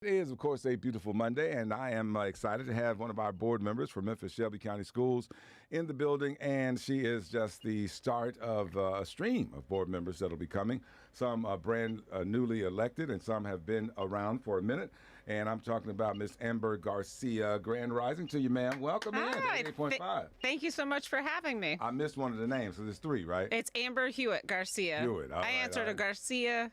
It is, of course, a beautiful Monday, and I am excited to have one of our board members from Memphis Shelby County Schools in the building, and she is just the start of a stream of board members that'll be coming. Some are brand newly elected, and some have been around for a minute, and I'm talking about Miss Amber Garcia. Grand rising to you, ma'am. Welcome in to 8.5. Thank you so much for having me. I missed one of the names, so there's three, right? It's Amber Huett-Garcia. Hewitt, all I right, answered all to right. Garcia.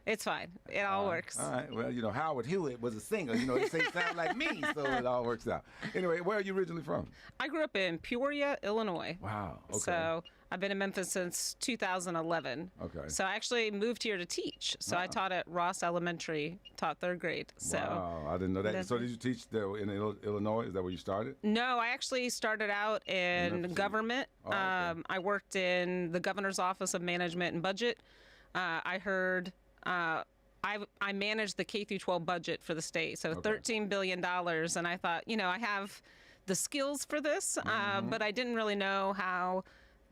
It's fine. It all works. All right. Well, Howard Hewitt was a singer. They say sound like me, so it all works out. Anyway, where are you originally from? I grew up in Peoria, Illinois. Wow. Okay. So I've been in Memphis since 2011. Okay. So I actually moved here to teach. So I taught at Ross Elementary, taught third grade. So wow, I didn't know that. So did you teach there in Illinois? Is that where you started? No, I actually started out in government. Oh, okay. I worked in the Governor's Office of Management and Budget. I managed the K through 12 budget for the state, so $13 billion. And I thought, I have the skills for this, but I didn't really know how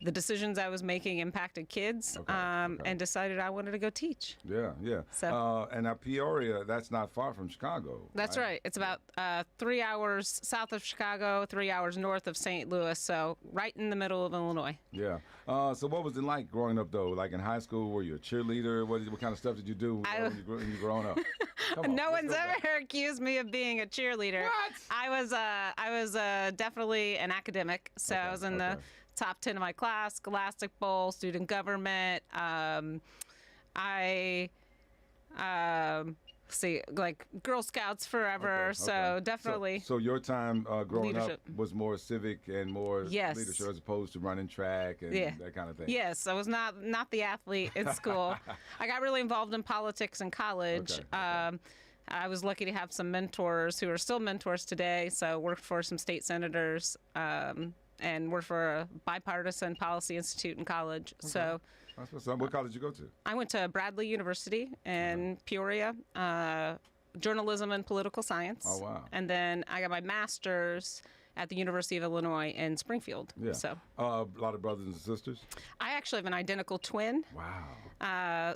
the decisions I was making impacted kids, and decided I wanted to go teach. Yeah. So, and now Peoria, that's not far from Chicago. That's right. It's about 3 hours south of Chicago, 3 hours north of St. Louis, so right in the middle of Illinois. Yeah. So what was it like growing up, though? Like in high school, were you a cheerleader? What kind of stuff did you do when you growing up? No one's ever accused me of being a cheerleader. What? I was definitely an academic, so I was in the top 10 of my class, Scholastic Bowl, student government. Like Girl Scouts forever. So definitely. So your time growing leadership. up was more civic and more leadership as opposed to running track and that kind of thing. Yes, I was not the athlete in school. I got really involved in politics in college. I was lucky to have some mentors who are still mentors today. So worked for some state senators. And worked for a bipartisan policy institute in college. Okay. So, that's what's up. What college did you go to? I went to Bradley University in Peoria, journalism and political science. Oh, wow. And then I got my master's at the University of Illinois in Springfield. Yeah. So, a lot of brothers and sisters? I actually have an identical twin. Wow.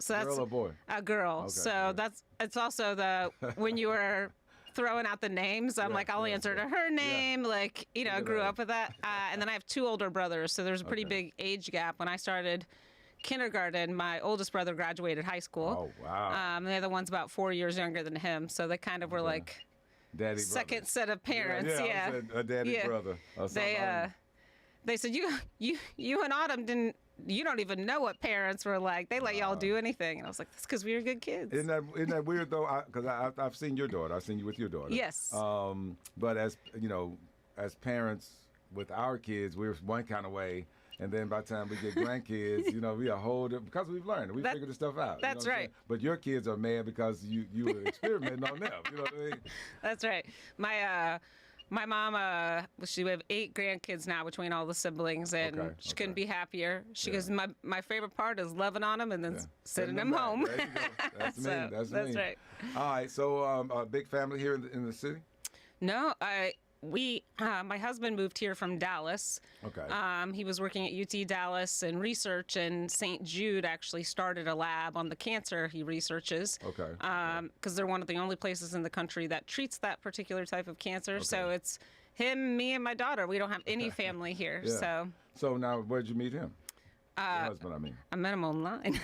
So that's girl or boy? A girl. Okay, so it's also when you were throwing out the names, I'm I'll answer to her name. Yeah. I grew up with that. And then I have two older brothers, so there's a pretty big age gap. When I started kindergarten, my oldest brother graduated high school. Oh, wow. The other one's about 4 years younger than him, so they kind of were like daddy second brothers. Set of parents. Yeah. A daddy brother. They said, you and Autumn you don't even know what parents were like. They let y'all do anything. And I was like, that's because we were good kids. Isn't that weird, though? Because I've seen your daughter. I've seen you with your daughter. Yes. But as parents with our kids, we're one kind of way. And then by the time we get grandkids, we are whole different, because we've learned. We figured this stuff out. That's right. But your kids are mad because you were experimenting on them. You know what I mean? That's right. My mom, we have 8 grandkids now between all the siblings, and she couldn't be happier. She goes, my favorite part is loving on them and then sending them home. There you go. That's me. That's me. That's right. All right. So a big family here in the city? No, my husband moved here from Dallas. Okay. He was working at UT Dallas in research, and St. Jude actually started a lab on the cancer he researches. Okay. Because they're one of the only places in the country that treats that particular type of cancer. Okay. So it's him, me, and my daughter. We don't have any family here. Yeah. So now, where'd you meet him? Your husband, I mean. I met him online.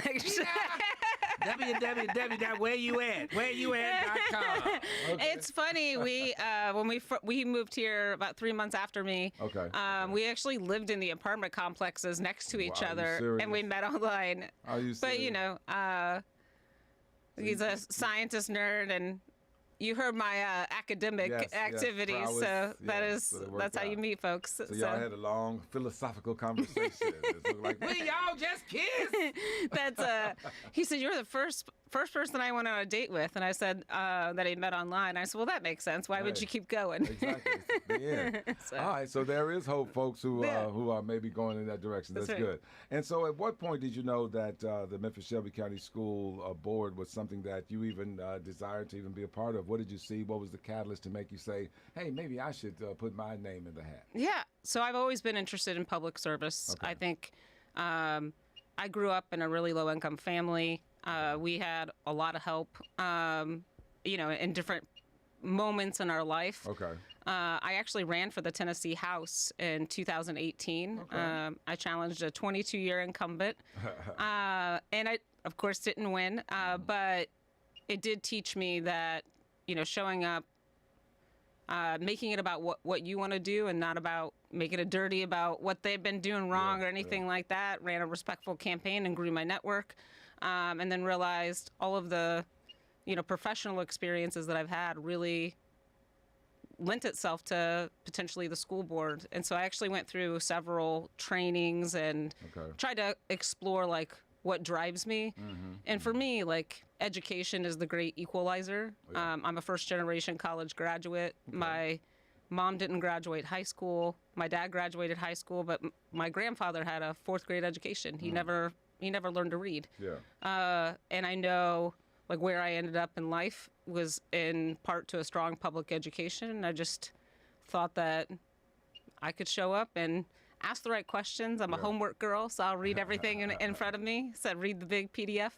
www.whereyouat.com. Okay. It's funny. When we moved here about 3 months after me. Okay. We actually lived in the apartment complexes next to each other, serious? and we met online. Are you serious? But he's a scientist nerd, and you heard my academic activity, prowess, that's how you meet folks. So y'all had a long philosophical conversation. It looked like, we y'all just kids. He said, you're the first person I went on a date with, and I said that he met online. I said, well, that makes sense. Why would you keep going? Exactly. Yeah. All right. So there is hope, folks who are maybe going in that direction. That's good. And so, at what point did you know that the Memphis Shelby County School Board was something that you even desired to even be a part of? What did you see? What was the catalyst to make you say, hey, maybe I should put my name in the hat? Yeah. So I've always been interested in public service. Okay. I think I grew up in a really low-income family. We had a lot of help, in different moments in our life. Okay. I actually ran for the Tennessee House in 2018. Okay. I challenged a 22-year incumbent, and I, of course, didn't win. But it did teach me that, showing up, making it about what you want to do and not about making it dirty about what they've been doing wrong or anything like that. Ran a respectful campaign and grew my network, and then realized all of the, professional experiences that I've had really lent itself to potentially the school board. And so I actually went through several trainings and tried to explore like what drives me. And for me, like education is the great equalizer. I'm a first generation college graduate. My mom didn't graduate high school. My dad graduated high school, but my grandfather had a 4th grade education. He never learned to read. And I know like where I ended up in life was in part to a strong public education. And I just thought that I could show up and ask the right questions. I'm a homework girl, so I'll read everything in front of me. So I'd read the big PDF,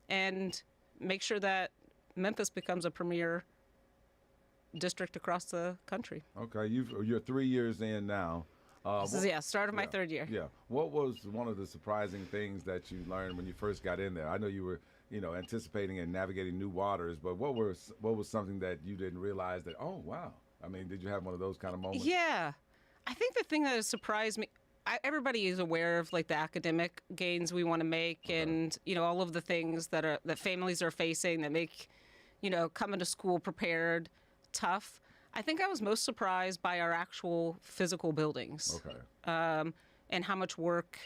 and make sure that Memphis becomes a premier district across the country. Okay, you're 3 years in now. This is start of my 3rd year. Yeah. What was one of the surprising things that you learned when you first got in there? I know you were, anticipating and navigating new waters, but what was something that you didn't realize that, oh, wow. I mean, did you have one of those kind of moments? Yeah. I think the thing that has surprised me, everybody is aware of like the academic gains we want to make and, all of the things that families are facing that make, coming to school prepared tough. I think I was most surprised by our actual physical buildings. And how much work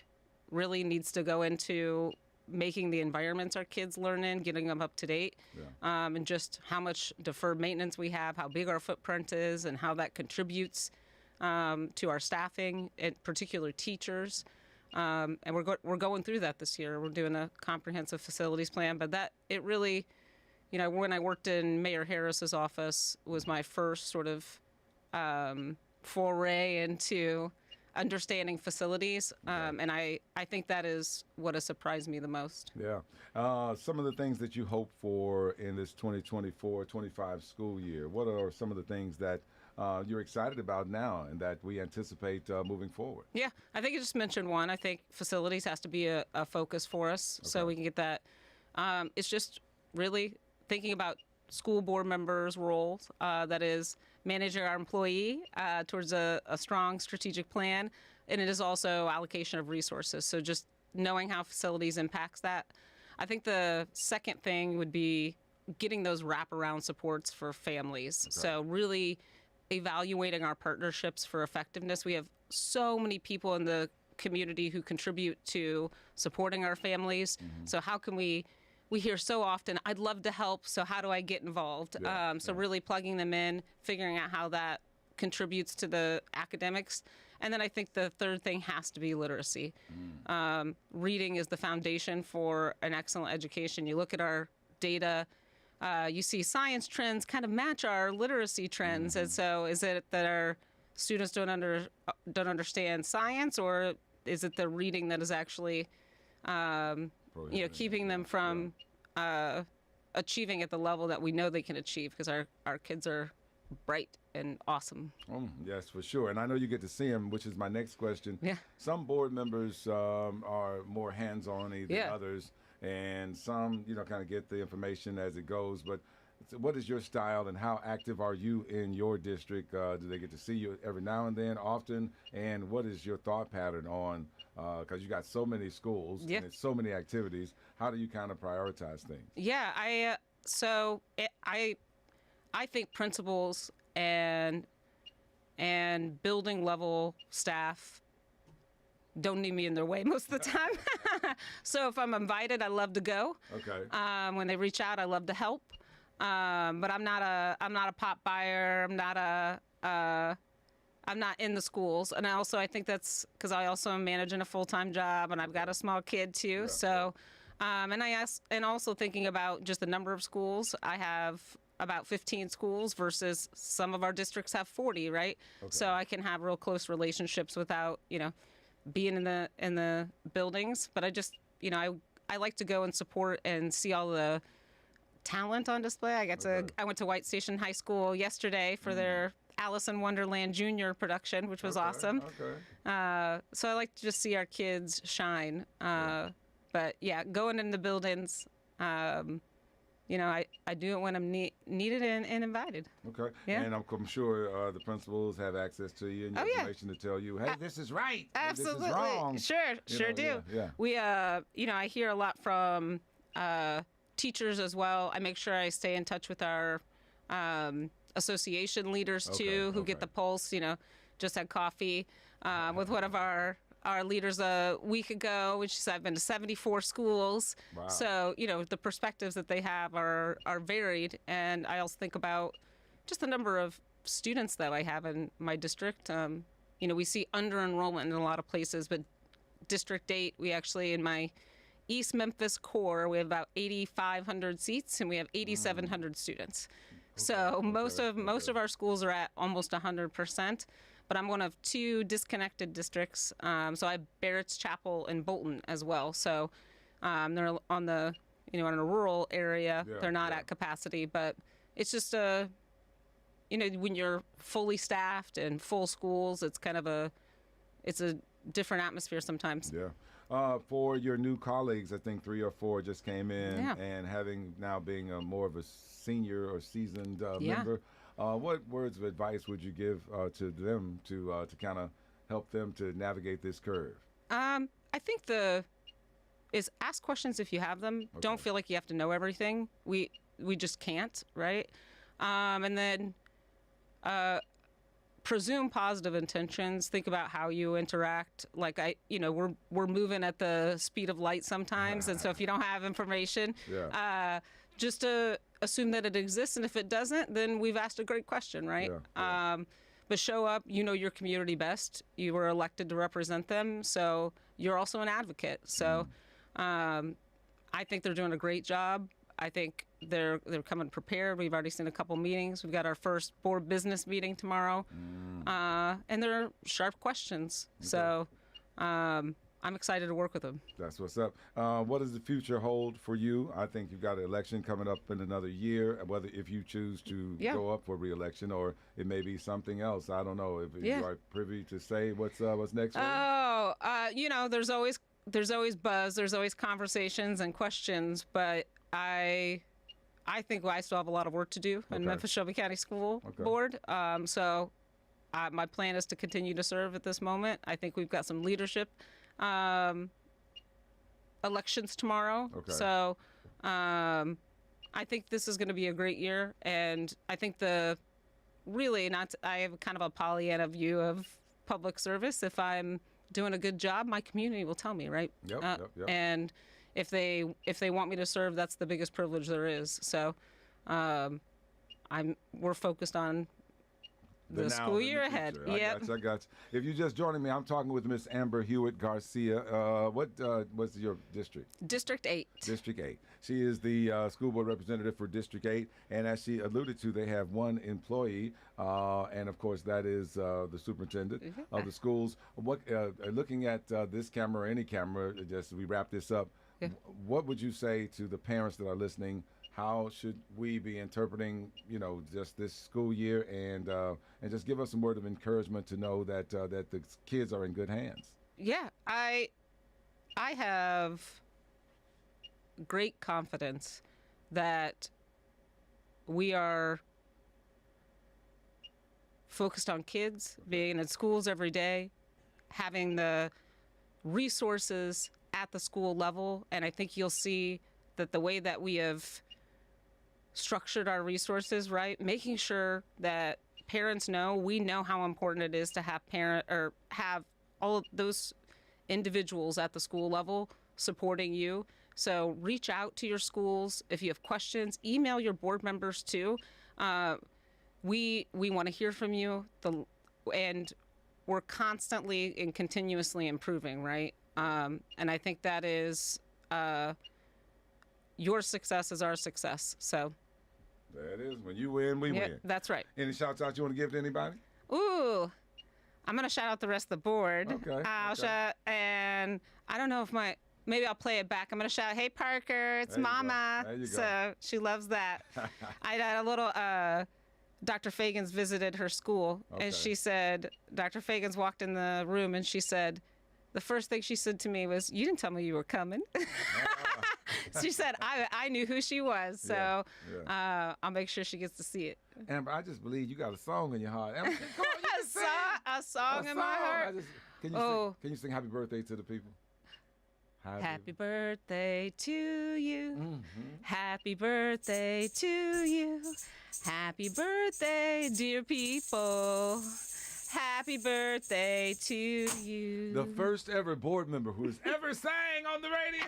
really needs to go into making the environments our kids learn in, getting them up to date, and just how much deferred maintenance we have, how big our footprint is, and how that contributes to our staffing, in particular teachers. And we're going through that this year. We're doing a comprehensive facilities plan, but it really, when I worked in Mayor Harris's office, was my first sort of foray into understanding facilities, and I think that is what has surprised me the most. Yeah. Some of the things that you hope for in this 2024-25 school year, what are some of the things that you're excited about now and that we anticipate moving forward? Yeah, I think you just mentioned one. I think facilities has to be a focus for us so we can get that. It's just really thinking about school board members' roles, that is managing our employee towards a strong strategic plan, and it is also allocation of resources. So just knowing how facilities impacts that. I think the second thing would be getting those wraparound supports for families. So really evaluating our partnerships for effectiveness. We have so many people in the community who contribute to supporting our families. So how can we hear so often, I'd love to help, so how do I get involved? So really plugging them in, figuring out how that contributes to the academics. And then I think the third thing has to be literacy. Reading is the foundation for an excellent education. You look at our data, you see science trends kind of match our literacy trends. And so is it that our students don't understand science, or is it the reading that is actually keeping them from achieving at the level that we know they can achieve, because our kids are bright and awesome. Yes, for sure. And I know you get to see them, which is my next question. Yeah. Some board members are more hands-on than others, and some, kind of get the information as it goes. But what is your style, and how active are you in your district? Do they get to see you every now and then, often? And what is your thought pattern on, because you got so many schools and it's so many activities, how do you kind of prioritize things? Yeah, I think principals and building level staff don't need me in their way most of the time. So if I'm invited, I love to go. When they reach out, I love to help. But I'm not a pop buyer. I'm not in the schools. And I think that's because I also am managing a full-time job, and I've got a small kid too. And also thinking about just the number of schools. I have about 15 schools versus some of our districts have 40, right? So I can have real close relationships without, being in the buildings. But I just, I like to go and support and see all the talent on display. I went to White Station High School yesterday for their Alice in Wonderland Junior production, which was awesome. So I like to just see our kids shine. But yeah, going in the buildings, you know, I do it when I'm needed and invited. Okay. Yeah. And I'm sure the principals have access to you and your information to tell you, hey, this is right. Absolutely. This is wrong. Sure do. Yeah. We, you know, I hear a lot from teachers as well. I make sure I stay in touch with our association leaders too, who get the pulse. You know, just had coffee with one of our leaders a week ago, which said I've been to 74 schools. Wow. So, you know, the perspectives that they have are varied. And I also think about just the number of students that I have in my district. You know, we see under enrollment in a lot of places, but District 8, we actually, in my East Memphis core, we have about 8,500 seats and we have 8,700 students. So most of our schools are at almost 100%. But I'm one of 2 disconnected districts. So I have Barrett's Chapel and Bolton as well. So they're on the, you know, in a rural area. They're not at capacity, but it's just you know, when you're fully staffed and full schools, it's kind of it's a different atmosphere sometimes. Yeah. For your new colleagues, I think 3 or 4 just came in, and having now being more of a senior or seasoned member. What words of advice would you give to them to kind of help them to navigate this curve? I think is ask questions if you have them. Don't feel like you have to know everything. We just can't, right? And then presume positive intentions. Think about how you interact. Like you know, we're moving at the speed of light sometimes, and so if you don't have information, just assume that it exists, and if it doesn't, then we've asked a great question, right? But show up. You know your community best. You were elected to represent them, so you're also an advocate. So I think they're doing a great job. I think they're coming prepared. We've already seen a couple meetings. We've got our first board business meeting tomorrow, and they're sharp questions. So I'm excited to work with them. That's what's up. What does the future hold for you? I think you've got an election coming up in another year, whether if you choose to go up for re-election or it may be something else. I don't know if you are privy to say what's next. Oh, you know, there's always buzz, there's always conversations and questions, but I think I still have a lot of work to do in Memphis Shelby County School Board. So my plan is to continue to serve at this moment. I think we've got some leadership elections tomorrow. So I think this is going to be a great year, and I think I have kind of a Pollyanna view of public service. If I'm doing a good job, my community will tell me, right? Yep. And if they want me to serve, that's the biggest privilege there is. So we're focused on the school year ahead. I got you. If you're just joining me, I'm talking with Miss Amber Huett-Garcia. What's your district? District 8. District 8. She is the school board representative for District 8, and as she alluded to, they have one employee, and of course that is the superintendent of the schools. What looking at this camera or any camera, just as we wrap this up, what would you say to the parents that are listening? How should we be interpreting, just this school year, and just give us some word of encouragement to know that that the kids are in good hands? Yeah, I have great confidence that we are focused on kids, being in schools every day, having the resources at the school level, and I think you'll see that the way that we have structured our resources, right, making sure that parents know, we know how important it is to have all of those individuals at the school level supporting you. So reach out to your schools if you have questions. Email your board members too. We want to hear from you. And we're constantly and continuously improving, right? And I think that is your success is our success. So that is, when you win, we win. That's right. Any shouts out you want to give to anybody? Ooh, I'm gonna shout out the rest of the board. Okay. I'll shout, and I don't know if maybe I'll play it back. I'm going to shout, "Hey, Parker, it's There you go. Mama." There you go. So she loves that. I had a little, Dr. Fagans visited her school, Okay. and she said, Dr. Fagans walked in the room, and she said, the first thing she said to me was, "You didn't tell me you were coming." She said, I knew who she was, so Yeah. I'll make sure she gets to see it. Amber, I just believe you got a song in your heart. Amber, come on, you can sing. A song A in my song. heart. Can you sing happy birthday to the people? Happy birthday to you. Mm-hmm. Happy birthday to you. Happy birthday, dear people. Happy birthday to you. The first ever board member who has ever sang on the radio.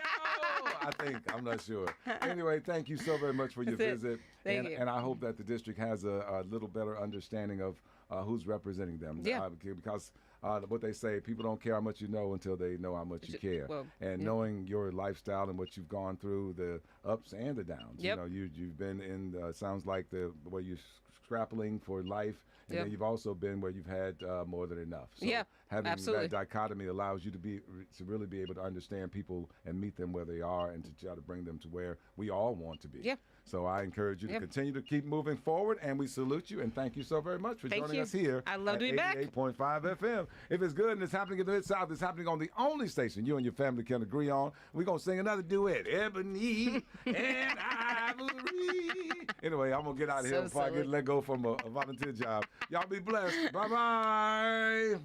I think. I'm not sure. Anyway, thank you so very much for your That's it. visit. Thank you. And I hope that the district has a little better understanding of who's representing them. Yeah. Because what they say, people don't care how much you know until they know how much you care. Well, and yeah. knowing your lifestyle and what you've gone through, the ups and the downs. Yep. You know, you've been in, sounds like the where you're scrappling for life. And Yep. then you've also been where you've had more than enough. So Yeah, having absolutely. that dichotomy allows you to really be able to understand people and meet them where they are and to try to bring them to where we all want to be. Yeah. So I encourage you to Yeah. continue to keep moving forward, and we salute you and thank you so very much for Thank joining you. us here. I love at to be back. 88.5 FM. If it's good and it's happening in the Mid-South, it's happening on the only station you and your family can agree on. We're going to sing another duet, Ebony and Ivory. Anyway, I'm going to get out of here So before I silly. get let go from a volunteer job. Y'all be blessed. Bye-bye.